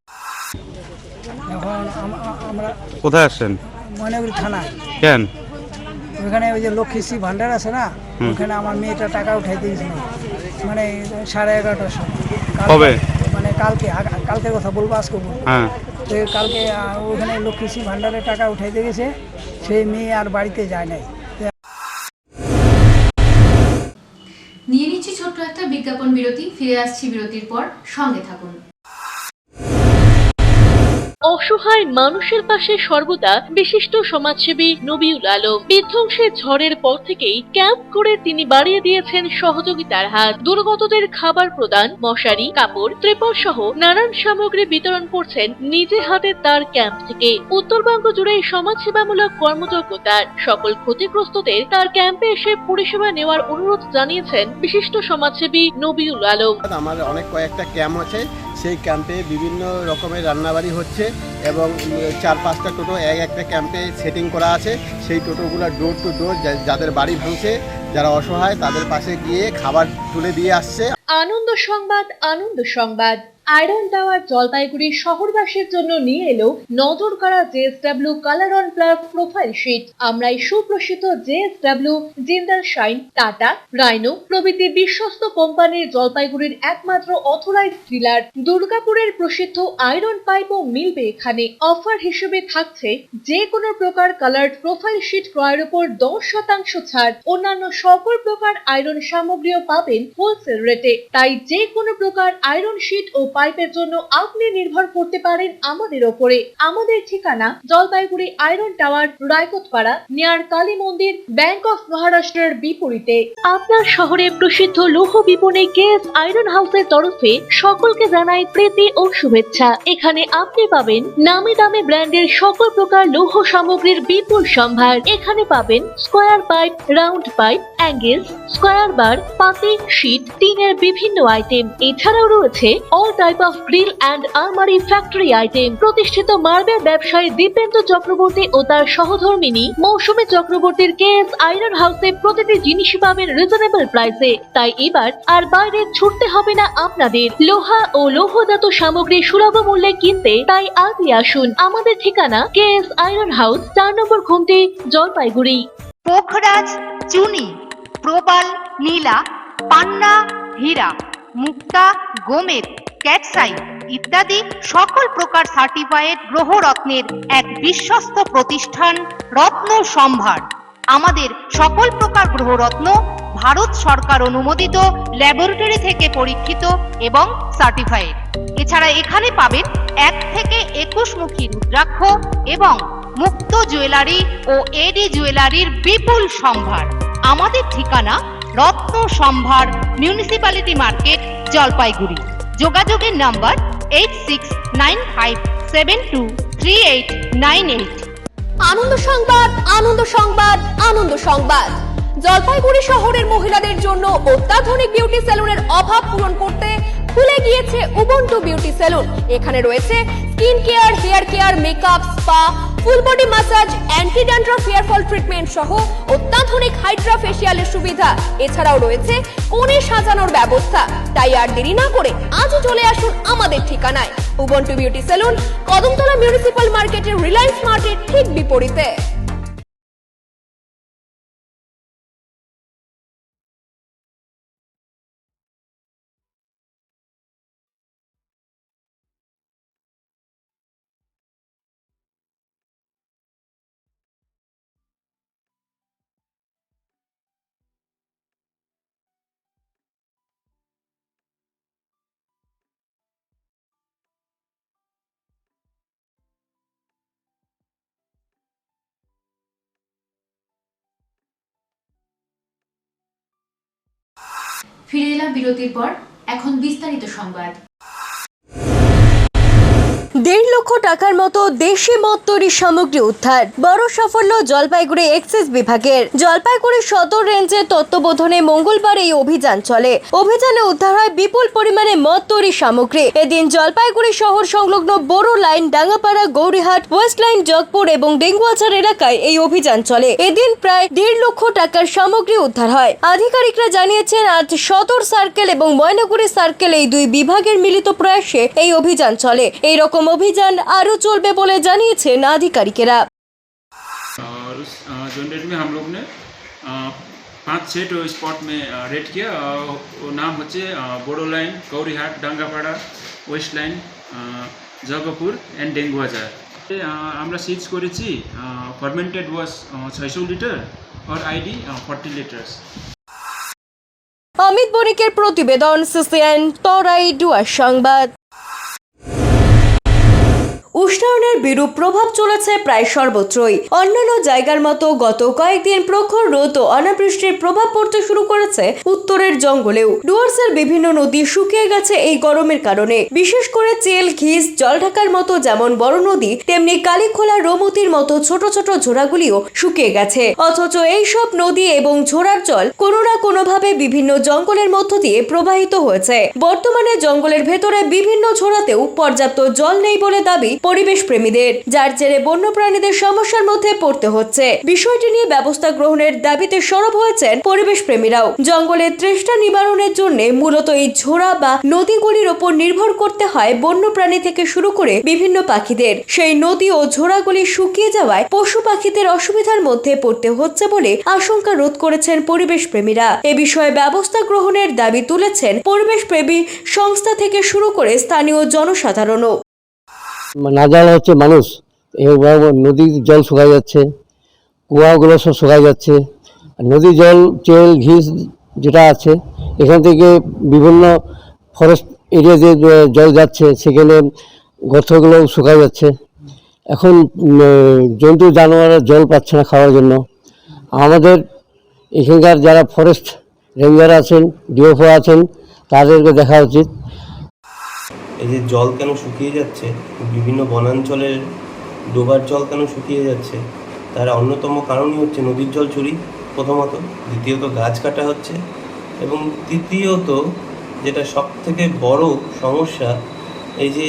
কোথায় আসছেন? ময়নাগুড়ি থানা। কেন? ওখানে ওই যে লক্ষ্মীশ্রী ভান্ডার আছে না, ওখানে আমার মেয়েটা টাকা উঠাই দিয়েছিল, মানে 11:30টার সময়। কবে? মানে কালকের কথা বলবো, আজকে বলবো। তো কালকে ওখানে লক্ষ্মীশ্রী ভান্ডারে টাকা উঠাইতে গেছে, সেই মেয়ে আর বাড়িতে যায় নাই। নিয়ে নিচ্ছি ছোট্ট একটা বিজ্ঞাপন বিরতি। ফিরে আসছি বিরতির পর, সঙ্গে থাকুন। অসহায় মানুষের পাশে সর্বদা বিশিষ্ট সমাজসেবী নবিউল আলম। বিধ্বংসী ঝড়ের পর থেকেই ক্যাম্প করে তিনি বাড়িয়ে দিয়েছেন সহযোগিতার হাত। দুর্গতদের খাবার প্রদান, মশারি, কাপড়, ত্রিপল সহ নানান সামগ্রী বিতরণ করছেন নিজে হাতে তার ক্যাম্প থেকে। উত্তরবঙ্গ জুড়ে সমাজসেবামূলক কর্মযজ্ঞ তার। সকল ক্ষতিগ্রস্তদের তার ক্যাম্পে এসে পরিষেবা নেওয়ার অনুরোধ জানিয়েছেন বিশিষ্ট সমাজসেবী নবিউল আলম। আমার অনেক কয়েকটা ক্যাম্প আছে, সেই ক্যাম্পে বিভিন্ন রকমের রান্নাবাড়ি হচ্ছে এবং 4-5টা টোটো একটা ক্যাম্পে সেটিং করা আছে। সেই টোটোগুলো ডোর টু ডোর যাদের বাড়ি ভাঙছে, যারা অসহায়, তাদের পাশে গিয়ে খাবার তুলে দিয়ে আসছে। আনন্দ সংবাদ, আনন্দ সংবাদ। আয়রন টাওয়ার জলপাইগুড়ি শহরবাসীর জন্য নিয়ে এলো নজর কাড়া JSW colour on plus profile sheet. আমরাই সুপ্রসিদ্ধ JSW, Jindal shine, Tata, Rhino প্রভৃতি বিশ্বস্ত কোম্পানির জলপাইগুড়ির একমাত্র অথরাইজড ডিলার। দুর্গাপুরের প্রসিদ্ধ আয়রন পাইপও মিলবে এখানে। অফার হিসেবে থাকছে যে কোনো প্রকার কালার্ড প্রোফাইল শিট ক্রয়ের উপর 10% ছাড়। অন্যান্য সকল প্রকার আয়রন সামগ্রীও পাবেন হোলসেল রেটে। তাই যে কোনো প্রকার আয়রন শিট ও পাইপের জন্য আপনি নির্ভর করতে পারেন আমাদের ওপরে। আমাদের ঠিকানা Jalpaiguri iron tower, Raikotpara, near Kali Mandir, bank of মহারাষ্ট্রের বিপরীতে। আপনার শহরে প্রসিদ্ধ লৌহ বিপণী কেএস আয়রন হাউসের তরফে সকলকে জানাই প্রীতি ও শুভেচ্ছা। এখানে আপনি পাবেন নামি দামি ব্র্যান্ডের সকল প্রকার লৌহ সামগ্রীর বিপুল সম্ভার। এখানে পাবেন square pipe, round pipe, angles, square bar, পাতি, শীট, টিনের বিভিন্ন আইটেম। এছাড়াও রয়েছে all type of grill and আলমারি ফ্যাক্টরি আইটেম। প্রতিষ্ঠিত মার্বেল ব্যবসায়ী দীপেন্দ্র চক্রবর্তী ও তার সহধর্মিনী মৌসুমী চক্রবর্তীর কেএস আয়রন হাউসে প্রতিটি জিনিসই পাবেন রিজনেবল প্রাইসে। তাই এবার আর বাইরে ছুটতে হবে না আপনাদের। লোহা ও লৌহজাত সামগ্রী সুলভ মূল্যে কিনতে তাই আজই আসুন। আমাদের ঠিকানা কেএস আয়রন হাউস, 4 নম্বর ঘুমটি, জলপাইগুড়ি। পোখরাজ, চুনি, প্রবাল, নীলা, পান্না, হীরা, মুক্তা, গোমেদ, ক্যাটসাই ইত্যাদি সকল প্রকার সার্টিফাইড গ্রহরত্নের এক বিশ্বস্ত প্রতিষ্ঠান রত্ন সম্ভার। আমাদের সকল প্রকার গ্রহরত্ন ভারত সরকার অনুমোদিত ল্যাবরেটরি থেকে পরীক্ষিত এবং সার্টিফাইড। এছাড়া এখানে পাবেন 1 থেকে 21 মুখী রুদ্রাক্ষ এবং মুক্ত জুয়েলারি ও এডি জুয়েলারির বিপুল সম্ভার। আমাদের ঠিকানা রত্ন সম্ভার, মিউনিসিপ্যালিটি মার্কেট, জলপাইগুড়ি। যোগাযোগের নাম্বার 8695723898। আনন্দ সংবাদ, আনন্দ সংবাদ, আনন্দ সংবাদ। জলপাইগুড়ি শহরের মহিলাদের জন্য অত্যাধুনিক বিউটি সেলুনের অভাব পূরণ করতে খুলে গিয়েছে উবুন্টু বিউটি সেলুন। এখানে রয়েছে skin care, hair care, makeup, spa, full body massage, anti dandruff hair fall treatment সহ অত্যাধুনিক হাইড্রা ফেসিয়ালের সুবিধা। এছাড়াও রয়েছে কোণে সাজানোর ব্যবস্থা। তাই আর দেরি না করে আজই চলে আসুন আমাদের ঠিকানায়। Ubuntu beauty salon, Kadamtala municipal মার্কেটের রিলায়েন্স মার্কেট ঠিক বিপরীতে। ফিরে এলাম বিরতির পর। এখন বিস্তারিত সংবাদ। 1.5 লক্ষ টাকার মতো দেশি মদ তৈরির সামগ্রী উদ্ধার। বড় সাফল্য জলপাইগুড়ি এক্সাইজ বিভাগের। জলপাইগুড়ি সদর রেঞ্জের তত্ত্বাবধানে মঙ্গলবার এই অভিযান চলে। অভিযানে উদ্ধার হয় বিপুল পরিমাণে মদ তৈরির সামগ্রী। এদিন জলপাইগুড়ি শহর সংলগ্ন বড় line, Dangapara, Gourihat, west line, Jagpur এবং ডেঙ্গুয়াচার এলাকায় এই অভিযান চলে। এদিন প্রায় 1.5 লক্ষ টাকার সামগ্রী উদ্ধার হয়। আধিকারিকরা জানিয়েছেন, আজ সদর সার্কেল এবং ময়নাগুড়ি সার্কেল এই দুই বিভাগের মিলিত প্রয়াসে এই অভিযান চলে। এই রকম অভিযান আরো চলবে বলে জানিয়েছেন আধিকারিকেরা। और उस जो रेड में हम लोग ने 5-6 स्पॉट में रेड किया। वो नाम হচ্ছে বড় line, Gourihat, Dangapara, west line, Jagpur and Denguajhar. আমরা সিজ করেছি ফার্মেন্টেড ওয়াশ 600 লিটার और আইডি 40 লিটারস। অমিত বণিকের প্রতিবেদন, সিসিএন তরাই ডুয়ার সংবাদ। উষ্ণায়নের বিরূপ প্রভাব চলেছে প্রায় সর্বত্রই। অন্যান্য জায়গার মতো গত কয়েকদিন প্রখর রোদ ও অনাবৃষ্টির প্রভাব পড়তে শুরু করেছে উত্তরের জঙ্গলেও। ডুয়ার্সের বিভিন্ন নদী শুকিয়ে গেছে এই গরমের কারণে। বিশেষ করে চেল, ঘিস, জলঢাকার মতো যেমন বড় নদী, তেমনি কালীখোলা, রমতির মতো ছোট ছোট ঝোড়াগুলিও শুকিয়ে গেছে। অথচ এই সব নদী এবং ঝোড়ার জল কোনো না কোনোভাবে বিভিন্ন জঙ্গলের মধ্য দিয়ে প্রবাহিত হয়েছে। বর্তমানে জঙ্গলের ভেতরে বিভিন্ন ঝোড়াতেও পর্যাপ্ত জল নেই বলে দাবি পরিবেশ প্রেমীদের, যার জেরে বন্যপ্রাণীদের সমস্যার মধ্যে পড়তে হচ্ছে। বিষয়টি নিয়ে ব্যবস্থা গ্রহণের দাবিতে সরব হয়েছেন পরিবেশ প্রেমীরাও। জঙ্গলের তৃষ্ণা নিবারণের জন্য মূলত এই ঝোড়া বা নদীগুলির ওপর নির্ভর করতে হয় বন্যপ্রাণী থেকে শুরু করে বিভিন্ন পাখিদের। সেই নদী ও ঝোড়াগুলি শুকিয়ে যাওয়ায় পশু পাখিদের অসুবিধার মধ্যে পড়তে হচ্ছে বলে আশঙ্কা রোধ করেছেন পরিবেশ প্রেমীরা। এ বিষয়ে ব্যবস্থা গ্রহণের দাবি তুলেছেন পরিবেশ প্রেমী সংস্থা থেকে শুরু করে স্থানীয় জনসাধারণও। না জানা হচ্ছে মানুষ, নদীর জল শুকায় যাচ্ছে, কুয়াগুলো সব শুকায় যাচ্ছে। নদী জল, চেল, ঘিস যেটা আছে, এখান থেকে বিভিন্ন ফরেস্ট এরিয়া দিয়ে জল যাচ্ছে, সেখানে গর্তগুলো শুকায় যাচ্ছে। এখন জন্তু জানোয়াররা জল পাচ্ছে না খাওয়ার জন্য। আমাদের এখানকার যারা ফরেস্ট রেঞ্জার আছেন, ডিএফও আছেন, তাদেরকে দেখা উচিত। এই যে জল কেন শুকিয়ে যাচ্ছে, বিভিন্ন বনাঞ্চলের ডোবার জল কেন শুকিয়ে যাচ্ছে, তার অন্যতম কারণই হচ্ছে নদীর জল চুরি প্রথমত, দ্বিতীয়ত গাছ কাটা হচ্ছে, এবং তৃতীয়ত যেটা সব থেকে বড় সমস্যা, এই যে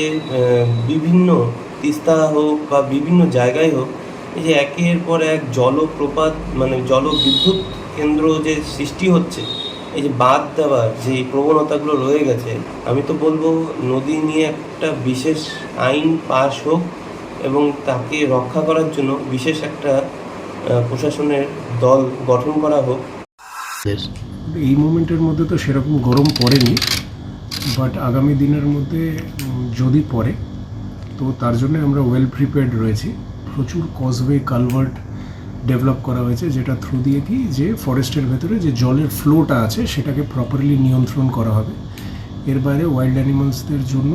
বিভিন্ন তিস্তা হোক বা বিভিন্ন জায়গায় হোক, এই যে একের পর এক জলপ্রপাত মানে জলবিদ্যুৎ কেন্দ্র যে সৃষ্টি হচ্ছে, এই যে বাঁধ দেওয়ার যে প্রবণতাগুলো রয়ে গেছে, আমি তো বলবো নদী নিয়ে একটা বিশেষ আইন পাস হোক এবং তাকে রক্ষা করার জন্য বিশেষ একটা প্রশাসনের দল গঠন করা হোক। এই মোমেন্টের মধ্যে তো সেরকম গরম পড়েনি, বাট আগামী দিনের মধ্যে যদি পড়ে তো তার জন্য আমরা ওয়েল প্রিপেয়ার্ড রয়েছি। প্রচুর কজওয়ে কালভার্ট ডেভেলপ করা হয়েছে, যেটা থ্রু দিয়ে কি যে ফরেস্টের ভেতরে যে জলের ফ্লোটা আছে সেটাকে প্রপারলি নিয়ন্ত্রণ করা হবে। এর বাইরে ওয়াইল্ড অ্যানিমালসদের জন্য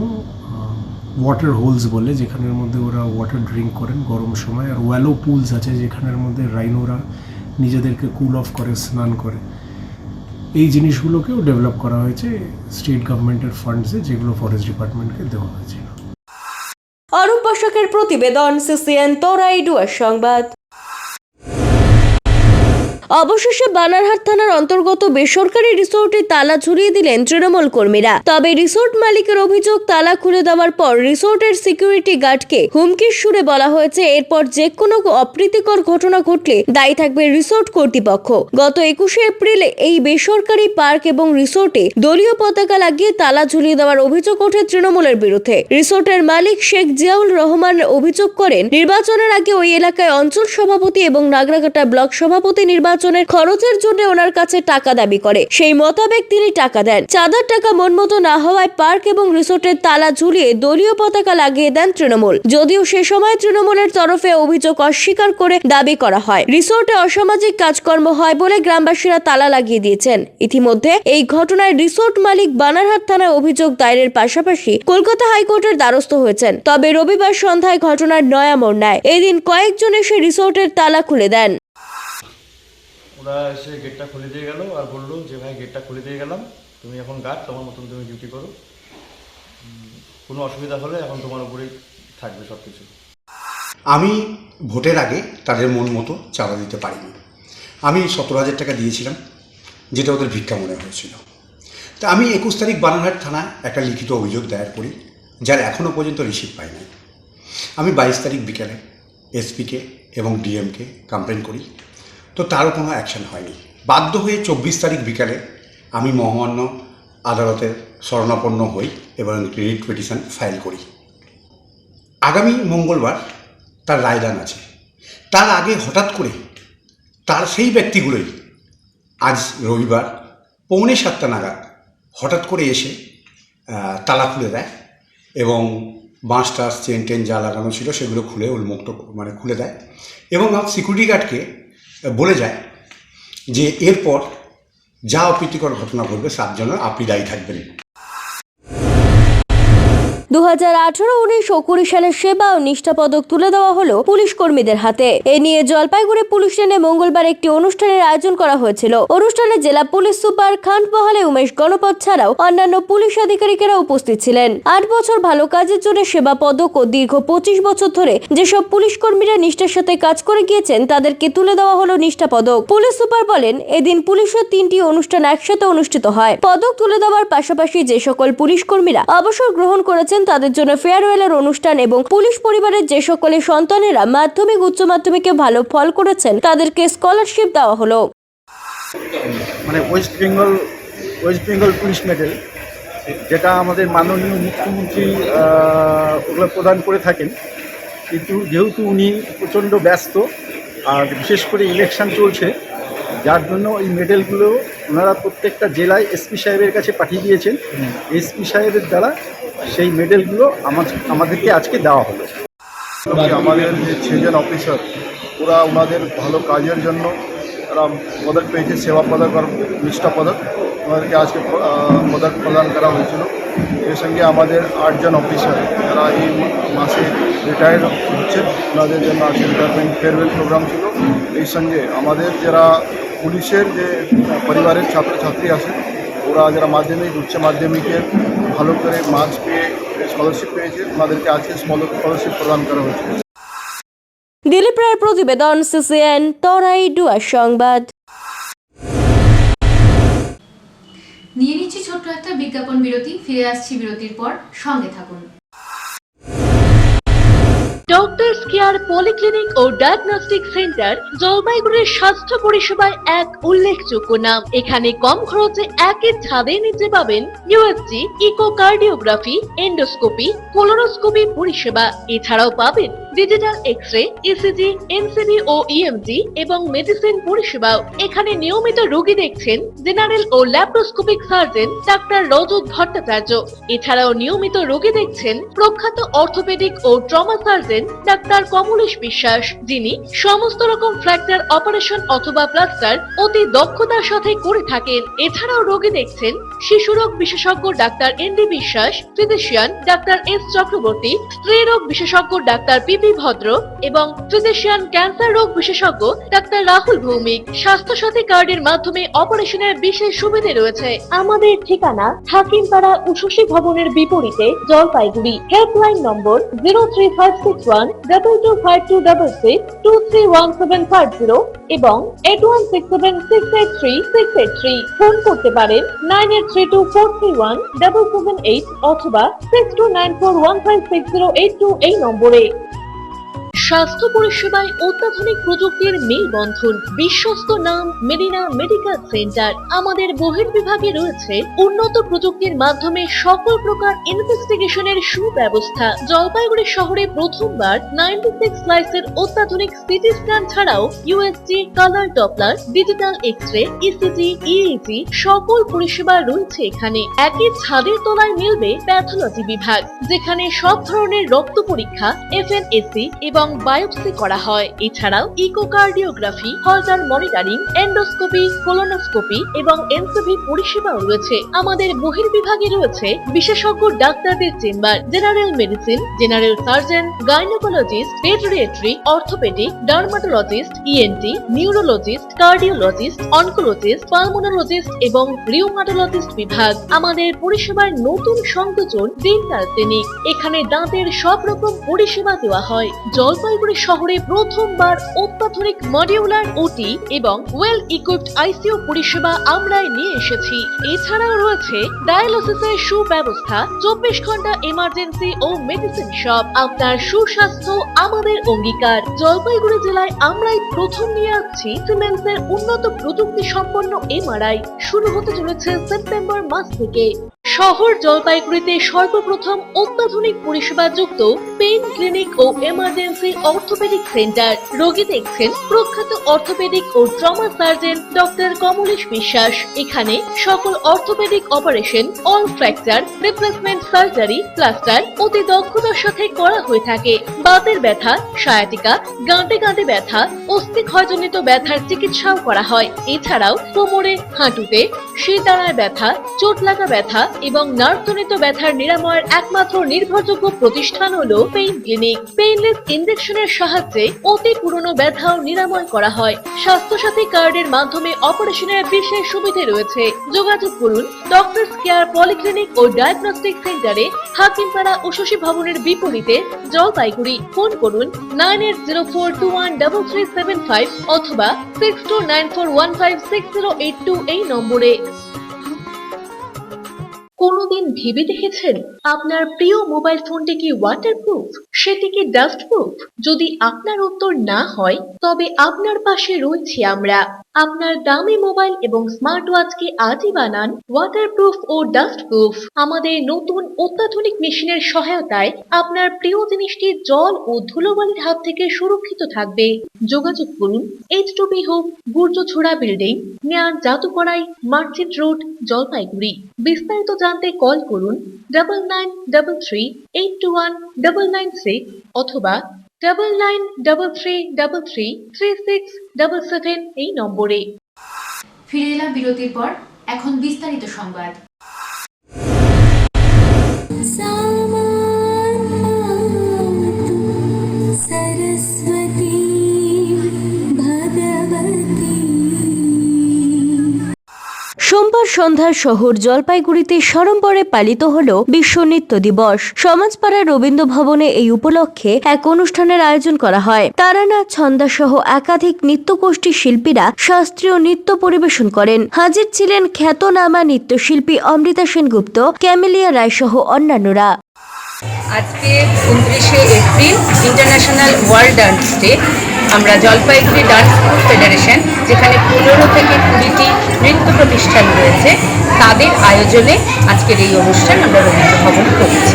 ওয়াটার হোলস বলে, যেখানের মধ্যে ওরা ওয়াটার ড্রিঙ্ক করেন গরম সময়, আর ওয়ালো পুলস আছে যেখানের মধ্যে রাইনোরা নিজেদেরকে কুল অফ করে, স্নান করে। এই জিনিসগুলোকেও ডেভেলপ করা হয়েছে স্টেট গভর্নমেন্টের ফান্ডসে, যেগুলো ফরেস্ট ডিপার্টমেন্টকে দেওয়া হয়েছিল। অরূপ বসাকের প্রতিবেদন, সিসিএন তরাই ডুয়ার সংবাদ। অবশেষে বানারহাট থানার অন্তর্গত বেসরকারি রিসোর্টে তালা ঝুলিয়ে দিলেন তৃণমূল কর্মীরা। তবে রিসোর্ট মালিকের অভিযোগ, তালা খুলে দেওয়ার পর রিসোর্টের সিকিউরিটি গার্ডকে হুমকির সুরে বলা হয়েছে এরপর যে কোনো অপ্রীতিকর ঘটনা ঘটলে দায়ী থাকবে রিসোর্ট কর্তৃপক্ষ। গত 21শে এপ্রিল এই বেসরকারি পার্ক এবং রিসোর্টে দলীয় পতাকা লাগিয়ে তালা ঝুলিয়ে দেওয়ার অভিযোগ ওঠে তৃণমূলের বিরুদ্ধে। রিসোর্টের মালিক শেখ জিয়াউল রহমান অভিযোগ করেন, নির্বাচনের আগে ওই এলাকায় অঞ্চল সভাপতি এবং নাগরাকাটা ব্লক সভাপতি নির্বাচনের খরচের জন্য ওনার কাছে টাকা দাবি করে। সেই মোতাবেক তিনি টাকা দেন। চাঁদার টাকা মন মতো না হওয়ায় পার্ক এবং রিসোর্টের তালা ঝুলিয়ে দলীয় পতাকা লাগিয়ে দেন তৃণমূল। যদিও সে সময় তৃণমূলের তরফে অভিযোগ অস্বীকার করে দাবি করা হয় রিসোর্টে অসামাজিক কাজকর্ম হয় বলে গ্রামবাসীরা তালা লাগিয়ে দিয়েছেন। ইতিমধ্যে এই ঘটনায় রিসোর্ট মালিক বানারহাট থানায় অভিযোগ দায়েরের পাশাপাশি কলকাতা হাইকোর্টের দ্বারস্থ হয়েছেন। তবে রবিবার সন্ধ্যায় ঘটনার নয়া মোড় নেয়। এদিন কয়েকজন এসে রিসোর্টের তালা খুলে দেন। ওরা এসে গেটটা খুলে দিয়ে গেল আর বললো যে ভাই গেটটা খুলে দিয়ে গেলাম, তুমি এখন গার্ড, তোমার মতন তুমি ডিউটি করো, কোনো অসুবিধা হলে এখন তোমার উপরেই থাকবে সব কিছু। আমি ভোটের আগে তাদের মন মতো চাঁদা দিতে পারিনি। আমি 17,000 টাকা দিয়েছিলাম, যেটা ওদের ভিক্ষা মনে হয়েছিল। তা আমি 21 তারিখ বানারহাট থানায় একটা লিখিত অভিযোগ দায়ের করি, যার এখনও পর্যন্ত রিসিভ পাই নাই। আমি 22 তারিখ বিকেলে এসপিকে এবং ডিএমকে কমপ্লেন করি, তো তারও কোনো অ্যাকশন হয়নি। বাধ্য হয়ে 24 তারিখ বিকালে আমি মহামান্য আদালতের শরণাপন্ন হই এবং রিট পিটিশন ফাইল করি। আগামী মঙ্গলবার তার রায়দান আছে। তার আগে হঠাৎ করে তার সেই ব্যক্তিগুলোই আজ রবিবার 6:45 নাগাদ হঠাৎ করে এসে তালা খুলে দেয় এবং বাঁশ টাস চেন টেন যা লাগানো ছিল সেগুলো খুলে উন্মুক্ত খুলে দেয় এবং সিকিউরিটি গার্ডকে বলে যায় যে এরপর যা অপ্রীতিকর ঘটনা ঘটবে তার জন্য আপনি দায়ী থাকবেন। 2018-19 ও 20 সালের সেবা ও নিষ্ঠা পদক তুলে দেওয়া হলো পুলিশ কর্মীদের হাতে। এ নিয়ে জলপাইগুড়ি পুলিশ লাইনে মঙ্গলবার একটি অনুষ্ঠানের আয়োজন করা হয়েছিল। অনুষ্ঠানে জেলা পুলিশ সুপার খানপহালে উমেশ গণপত ছাড়াও অন্যান্য পুলিশ আধিকারিকেরা উপস্থিত ছিলেন। 8 বছর ভালো কাজের জন্য সেবা পদক ও দীর্ঘ 25 বছর ধরে যেসব পুলিশ কর্মীরা নিষ্ঠার সাথে কাজ করে গিয়েছেন তাদেরকে তুলে দেওয়া হলো নিষ্ঠা পদক। পুলিশ সুপার বলেন, এদিন পুলিশের 3টি অনুষ্ঠান একসাথে অনুষ্ঠিত হয়। পদক তুলে দেওয়ার পাশাপাশি যে সকল পুলিশ কর্মীরা অবসর গ্রহণ করেছেন তাদের জন্য ফেয়ারওয়েলের অনুষ্ঠান এবং পুলিশ পরিবারের যে সকলের সন্তানেরা মাধ্যমিক উচ্চ মাধ্যমিকে ভালো ফল করেছেন তাদেরকে স্কলারশিপ দেওয়া হলো। ওয়েস্ট বেঙ্গল পুলিশ মেডেল, যেটা আমাদের মাননীয় মুখ্যমন্ত্রী ওগুলো প্রদান করে থাকেন, কিন্তু যেহেতু উনি প্রচণ্ড ব্যস্ত আর বিশেষ করে ইলেকশন চলছে, যার জন্য এই মেডেলগুলো ওনারা প্রত্যেকটা জেলায় এসপি সাহেবের কাছে পাঠিয়ে দিয়েছেন। এসপি সাহেবের দ্বারা সেই মেডেলগুলো আমাদেরকে আজকে দেওয়া হলো। আমাদের যে 6 জন অফিসার, ওরা ওনাদের ভালো কাজের জন্য ওরা পদক পেয়েছে, সেবা পদক আর নিষ্ঠা পদক। ওনাদেরকে আজকে পদক প্রদান করা হয়েছিল। এর সঙ্গে আমাদের 8 জন অফিসার যারা এই মাসে রিটায়ার্ড হচ্ছে, ওনাদের জন্য আজকে রিটায়ারমেন্ট ফেয়ারওয়েল প্রোগ্রাম ছিল। এই সঙ্গে আমাদের যারা পুলিশের যে পরিবারের ছাত্রছাত্রী আছে, ওরা যারা মাধ্যমিক উচ্চ মাধ্যমিকের ভালো করে মার্কস পেয়ে স্কলারশিপ পেয়েছে, ওনাদেরকে আজকে স্কলারশিপ প্রদান করা হয়েছে। দিলীপ রায়ের প্রতিবেদন, সিসিএন তরাই ডুয়ার সংবাদ। নিয়ে নিচ্ছি ছোট্ট একটা বিজ্ঞাপন বিরতি, ফিরে আসছি বিরতির পর, সঙ্গে থাকুন। ডক্টরস কেয়ার পলিক্লিনিক ও ডায়াগনস্টিক সেন্টার জলপাইগুড়ির স্বাস্থ্য পরিষেবায় এক উল্লেখযোগ্য নাম। এখানে কম খরচে একই ছাদের নিচে পাবেন ইউএসজি, ইকোকার্ডিওগ্রাফি, এন্ডোস্কোপি, কোলোনোস্কোপি পরিষেবা। এছাড়াও পাবেন ডিজিটাল এক্স-রে, ইসিজি, এনসিবি ও ইএমজি এবং মেডিসিন পরিষেবাও। এখানে নিয়মিত রোগী দেখছেন জেনারেল ও ল্যাপ্রোস্কোপিক সার্জন ডাক্তার রজত ভট্টাচার্য। এছাড়াও নিয়মিত রোগী দেখছেন প্রখ্যাত অর্থোপেডিক ও ট্রমা সার্জন ডাক্তার কমলেশ বিশ্বাস, যিনি সমস্ত রকম ফ্র্যাকচার অপারেশন অথবা প্লাস্টার অতি দক্ষতার সাথে করে থাকেন। এছাড়াও রোগী দেখছেন শিশুরোগ বিশেষজ্ঞ ডাক্তার এনডি বিশ্বাস, ফিজিশিয়ান ডাক্তার এস চক্রবর্তী, স্ত্রী রোগ বিশেষজ্ঞ ডাক্তার পিপি ভদ্র এবং ফিজিশিয়ান ক্যান্সার রোগ বিশেষজ্ঞ ডাক্তার রাহুল ভৌমিক। স্বাস্থ্য সাথী কার্ডের মাধ্যমে অপারেশনের বিশেষ সুবিধে রয়েছে। আমাদের ঠিকানা হাকিমপাড়া উষসী ভবনের বিপরীতে, জলপাইগুড়ি। হেল্পলাইন নম্বর 03561225266, 231750 এবং 8167683683। ফোন করতে পারেন 9832431778 অথবা 6294156082 এই নম্বরে। স্বাস্থ্য পরিষেবায় অত্যাধুনিক প্রযুক্তির মেলবন্ধন, বিশ্বস্ত নাম মেডিনা মেডিকেল সেন্টার। আমাদের বহির্বিভাগে রয়েছে উন্নত প্রযুক্তির মাধ্যমে সকল প্রকার ইনভেস্টিগেশনের সুব্যবস্থা। জলপাইগুড়ি শহরে প্রথমবার 96 স্লাইসের অত্যাধুনিক সিটি স্ক্যান ছাড়াও USG, colour Doppler, digital X ray, ECG, EEG সকল পরিষেবা রয়েছে এখানে। একই ছাদের তলায় মিলবে প্যাথোলজি বিভাগ, যেখানে সব ধরনের রক্ত পরীক্ষা, এফএনএসি এবং বায়োপসি করা হয়। এছাড়াও ইকোকার্ডিওগ্রাফি, হলটার মনিটরিং, এন্ডোস্কোপি, কোলোনোস্কোপি এবং এনসিবি পরিষেবাও রয়েছে। আমাদের বহির্বিভাগে রয়েছে বিশেষজ্ঞ ডাক্তারদের chamber, general medicine, general surgeon, gynaecologist, পেডিয়াট্রি, orthopaedic, dermatologist, ENT, neurologist, cardiologist, oncologist, pulmonologist এবং রিউমাটোলজিস্ট বিভাগ। আমাদের পরিষেবার নতুন সংযোজন ডেন্টাল ক্লিনিক। এখানে দাঁতের সব রকম পরিষেবা দেওয়া হয়। জলপাইগুড়ি শহরে প্রথমবার অত্যাধুনিক মডিউলার ওটি এবং ওয়েল ইকুইপড আইসিইউ পরিষেবা আমরাই নিয়ে এসেছি। এছাড়াও রয়েছে ডায়ালিসিসের সুব্যবস্থা, 24 ঘন্টা এমার্জেন্সি ও মেডিসিন শপ। আপনার সুস্বাস্থ্য আমাদের অঙ্গীকার। জলপাইগুড়ি জেলায় আমরাই প্রথম নিয়ে আসছি সিমেন্সের উন্নত প্রযুক্তি সম্পন্ন এমআরআই। শুরু হতে চলেছে সেপ্টেম্বর মাস থেকে। শহর জলপাইগুড়িতে সর্বপ্রথম অত্যাধুনিক পরিষেবা যুক্ত পেইন ক্লিনিক ও এমার্জেন্সি অর্থোপেডিক সেন্টার। রোগী দেখছেন প্রখ্যাত অর্থোপেডিক ও ট্রমা সার্জন ডক্টর কমলেশ বিশ্বাস। এখানে সকল orthopaedic operation, all fracture, replacement surgery, plaster অতি দক্ষতার সাথে করা হয়ে থাকে। বাতের ব্যথা, সায়াটিকা, গাঁটে গাঁটে ব্যথা, অস্থি ক্ষয়জনিত ব্যথার চিকিৎসাও করা হয়। এছাড়াও কোমরে, হাঁটুতে, শিরদাঁড়ায় ব্যথা, চোট লাগা ব্যথা এবং নার্ভজনিত ব্যথার নিরাময়ের একমাত্র নির্ভরযোগ্য প্রতিষ্ঠান হলো পেইন ক্লিনিক। পেইনলেস ইনজেকশনের সাহায্যে অতি পুরনো ব্যথাও নিরাময় করা হয়। স্বাস্থ্যসাথী কার্ডের মাধ্যমে অপারেশনের বিশেষ সুবিধে রয়েছে। যোগাযোগ করুন ডক্টরস কেয়ার পলিক্লিনিক ও ডায়াগনস্টিক সেন্টারে, হাকিমপাড়া উষসী ভবনের বিপরীতে, জলপাইগুড়ি। ফোন করুন 9804213375 অথবা 6294156082 এই নম্বরে। কোনোদিন ভেবে দেখেছেন আপনার প্রিয় মোবাইল ফোনটি কি ওয়াটারপ্রুফ, সেটি কি ডাস্টপ্রুফ? যদি আপনার উত্তর না হয়, তবে আপনার পাশে রয়েছি আমরা। আপনার দামি মোবাইল এবং স্মার্ট ওয়াচকে আজই বানান ওয়াটারপ্রুফ ও ডাস্টপ্রুফ। আমাদের নতুন অত্যাধুনিক মেশিনের সহায়তায় আপনার প্রিয় জিনিসটি জল ও ধুলোবালির হাত থেকে সুরক্ষিত থাকবে। যোগাযোগ করুন H2B home, Gurjachhara building, near জাদুকড়াই, মার্চেন্ট রোড, জলপাইগুড়ি। বিস্তারিত জানতে কল করুন 9933821996 অথবা 9933333677 এই নম্বরে। ফিরে এলাম বিরতির পর। এখন বিস্তারিত সংবাদ। সোমবার সন্ধ্যার শহর জলপাইগুড়িতে সাড়ম্বরে পালিত হল বিশ্ব নৃত্য দিবস। সমাজপাড়া রবীন্দ্র ভবনে এই উপলক্ষে এক অনুষ্ঠানের আয়োজন করা হয়। তারানা, ছন্দা সহ একাধিক নৃত্যগোষ্ঠী শিল্পীরা শাস্ত্রীয় নৃত্য পরিবেশন করেন। হাজির ছিলেন খ্যাতনামা নৃত্যশিল্পী অমৃতা সেনগুপ্ত, ক্যামেলিয়া রায় সহ অন্যান্যরা। আজকে 29শে April international world dance day. আমরা জলপাইগুড়ি ডান্স গ্রুপ ফেডারেশন, যেখানে 15 থেকে 20টি নৃত্য প্রতিষ্ঠান রয়েছে, তাদের আয়োজনে আজকের এই অনুষ্ঠান আমরা রবীন্দ্র ভবনে করেছি।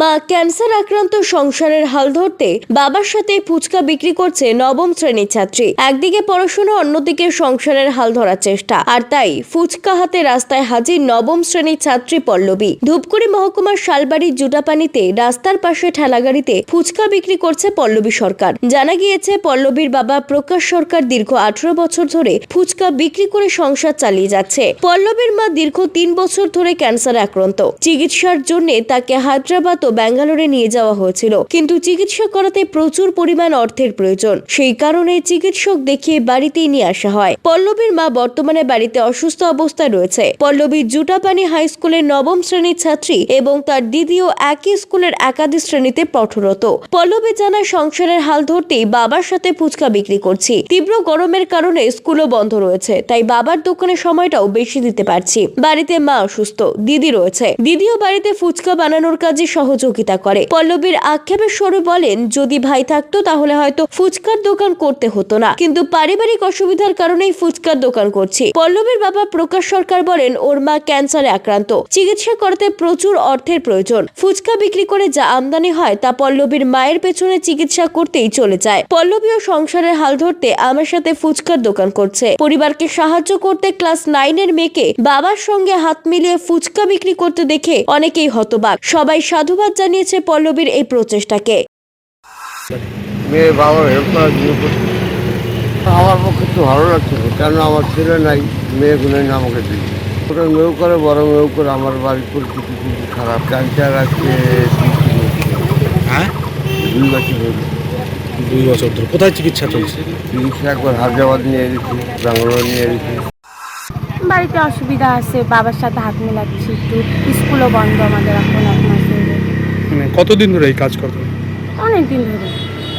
মা ক্যান্সার আক্রান্ত সংসারের হাল ধরতে বাবার সাথে ফুচকা বিক্রি করছে নবম শ্রেণীর ছাত্রী। একদিকে পড়াশোনা, অন্যদিকে সংসারের হাল ধরার চেষ্টা, আর তাই ফুচকা হাতে রাস্তায় হাজির নবম শ্রেণীর ছাত্রী পল্লবী। ধূপগুড়ি মহকুমার শালবাড়ির জুটাপানিতে রাস্তার পাশে ঠেলাগাড়িতে ফুচকা বিক্রি করছে পল্লবী সরকার। জানা গিয়েছে, পল্লবীর বাবা প্রকাশ সরকার দীর্ঘ 18 বছর ধরে ফুচকা বিক্রি করে সংসার চালিয়ে যাচ্ছে। পল্লবীর মা দীর্ঘ 3 বছর ধরে ক্যান্সারে আক্রান্ত। চিকিৎসার জন্য তাকে হায়দ্রাবাদ ও ব্যাঙ্গালোরে নিয়ে যাওয়া হয়েছিল, কিন্তু চিকিৎসা করাতে প্রচুর পরিমাণ অর্থের প্রয়োজন। সেই কারণে চিকিৎসক দেখিয়ে বাড়িতেই নিয়ে আসা হয়। পল্লবীর মা বর্তমানে বাড়িতে অসুস্থ অবস্থায় রয়েছে। পল্লবী জুটাপানি হাই স্কুলের নবম শ্রেণীর ছাত্রী এবং তার দিদিও একই স্কুলের একাদশ শ্রেণীতে পাঠরত। পল্লবী জানায়, সংসারের হাল ধরতেই বাবার সাথে ফুচকা বিক্রি করছি। তীব্র গরমের কারণে স্কুলও বন্ধ রয়েছে, তাই বাবার দোকানের সময়টাও বেশি দিতে পারছি। বাড়িতে মা অসুস্থ, দিদি রয়েছে, দিদিও বাড়িতে ফুচকা বানানোর কাজে সহযোগিতা করে। পল্লবীর আক্ষেপের স্বরে বলেন, যদি ভাই থাকতো তাহলে হয়তো ফুচকার দোকান করতে হতো না, কিন্তু পারিবারিক অসুবিধার কারণেই ফুচকার দোকান করছি। পল্লবীর বাবা প্রকাশ সরকার বলেন, ওর মা ক্যান্সারে আক্রান্ত, চিকিৎসা করতে প্রচুর অর্থের প্রয়োজন। ফুচকা বিক্রি করে যা আমদানি হয় তা পল্লবীর মায়ের পেছনে চিকিৎসা করতেই চলে যায়। পল্লবীও সংসারের হাল ধরতে আমার সাথে ফুচকার দোকান করছে। পরিবারকে সাহায্য করতে ক্লাস 9-এর মেয়েকে বাবার সঙ্গে হাত মিলিয়ে ফুচকা বিক্রি করতে দেখে অনেকেই হতবাক। সবাই সাধুবাদ জানিয়েছে পল্লবীর এই প্রচেষ্টাকে। মেয়ে বাবার হেল্প করার জন্য আমার পক্ষে একটু ভালো লাগছিল, কেন আমার ছেলে নাই, মেয়েগুলো আমাকে দিল। ওটা মেয়েও করে, বড় মেয়েও করে। আমার বাড়ির পরিস্থিতি খুব খারাপ। ক্যান্সার আজকে 2 বছর হল। 2 বছর ধরে কোথায় চিকিৎসা চলছে? চিকিৎসা একবার হায়দ্রাবাদ নিয়ে গেছি, ব্যাঙ্গালোর নিয়ে গেছি। বাড়িতে অসুবিধা আছে, বাবার সাথে হাত মেলাচ্ছি একটু। স্কুলও বন্ধ আমাদের এখন 1 মাস ধরে। মানে কতদিন ধরে এই কাজ করো? অনেক দিন ধরে।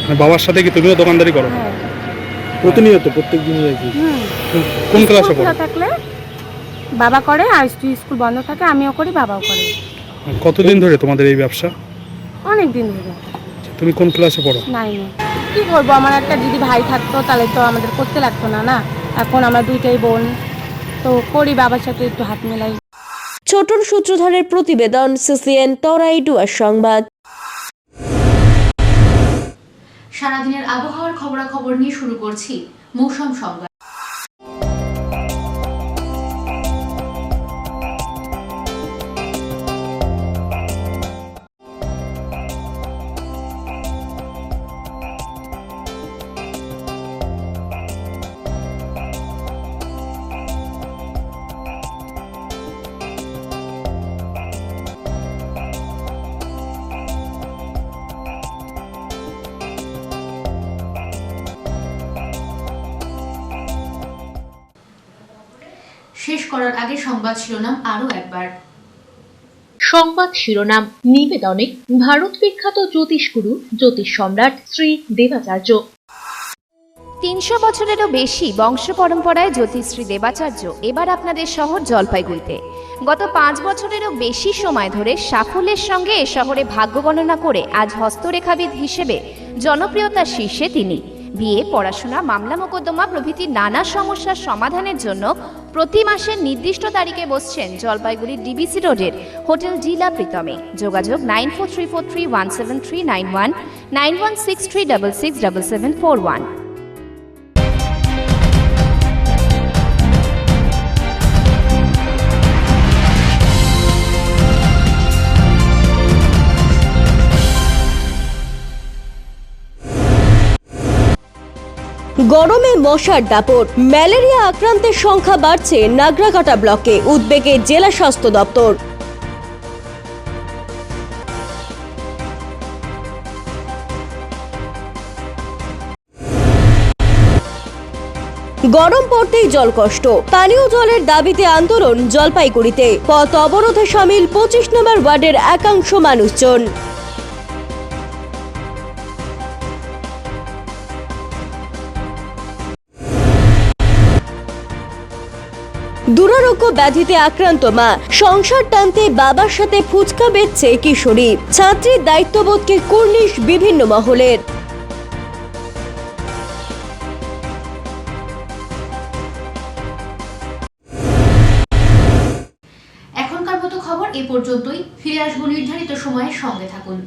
মানে বাবার সাথে কি তুমিও দোকানদারি করো? হ্যাঁ, প্রতিনিয়ত প্রত্যেক দিনই আর কি? কোন ক্লাসে পড়ো? থাকলে বাবা করে, আর স্কুল বন্ধ থাকে আমিও করি, বাবাও করে। কতদিন ধরে তোমাদের এই ব্যবসা? অনেক দিন ধরে। তুমি কোন ক্লাসে পড়ো? 9-এ। কি করবো, আমার একটা দিদি ভাই থাকতো তাহলে তো আমাদের করতে লাগতো না। না, এখন আমরা 2টাই বোন, তো করি, বাবার সাথে একটু হাত মেলাই। ছোটন সূত্রধরের প্রতিবেদন, সিসিএন তরাই ডুয়ার সংবাদ। সারাদিনের আবহাওয়ার খবরাখবর নিয়ে শুরু করছি মৌসুম সংবাদ। শেষ করার আগে সংবাদ শিরোনাম আরো একবার। সংবাদ শিরোনাম নিবেদনে ভারত বিখ্যাত জ্যোতিষগুরু জ্যোতিষ সম্রাট শ্রী দেবাচার্য। 300 বছরেরও বেশি বংশ পরম্পরায় জ্যোতিশ্রী দেবাচার্য এবার আপনাদের শহর জলপাইগুড়িতে। গত 5 বছরেরও বেশি সময় ধরে সাফল্যের সঙ্গে এ শহরে ভাগ্য গণনা করে আজ হস্তরেখাবিদ হিসেবে জনপ্রিয়তার শীর্ষে তিনি। বিয়ে, পড়াশোনা, মামলা মোকদ্দমা প্রভৃতি নানা সমস্যার সমাধানের জন্য প্রতি মাসের নির্দিষ্ট তারিখে বসছেন জলপাইগুড়ির ডিবিসি রোডের হোটেল জিলা প্রীতমে। যোগাযোগ 9434317391, 9163667741। গরমে মশার দাপট, ম্যালেরিয়া আক্রান্তের সংখ্যা বাড়ছে নাগরাকাটা ব্লকে, উদ্বেগে জেলা স্বাস্থ্য দপ্তর। গরম পড়তেই জল কষ্ট, পানীয় জলের দাবিতে আন্দোলন জলপাইগুড়িতে, পথ অবরোধে সামিল 25 নম্বর ওয়ার্ডের একাংশ মানুষজন। দুরারোগ্য ব্যাধিতে আক্রান্ত মা, সংসার টানতে বাবার সাথে ফুচকা বেচছে কিশোরী, ছাত্রীর দায়িত্ববোধকে কুর্নিশ বিভিন্ন মহলের। এখনকার মতো খবর এ পর্যন্তই। ফিরে আসবো নির্ধারিত সময়ের সঙ্গে থাকুন।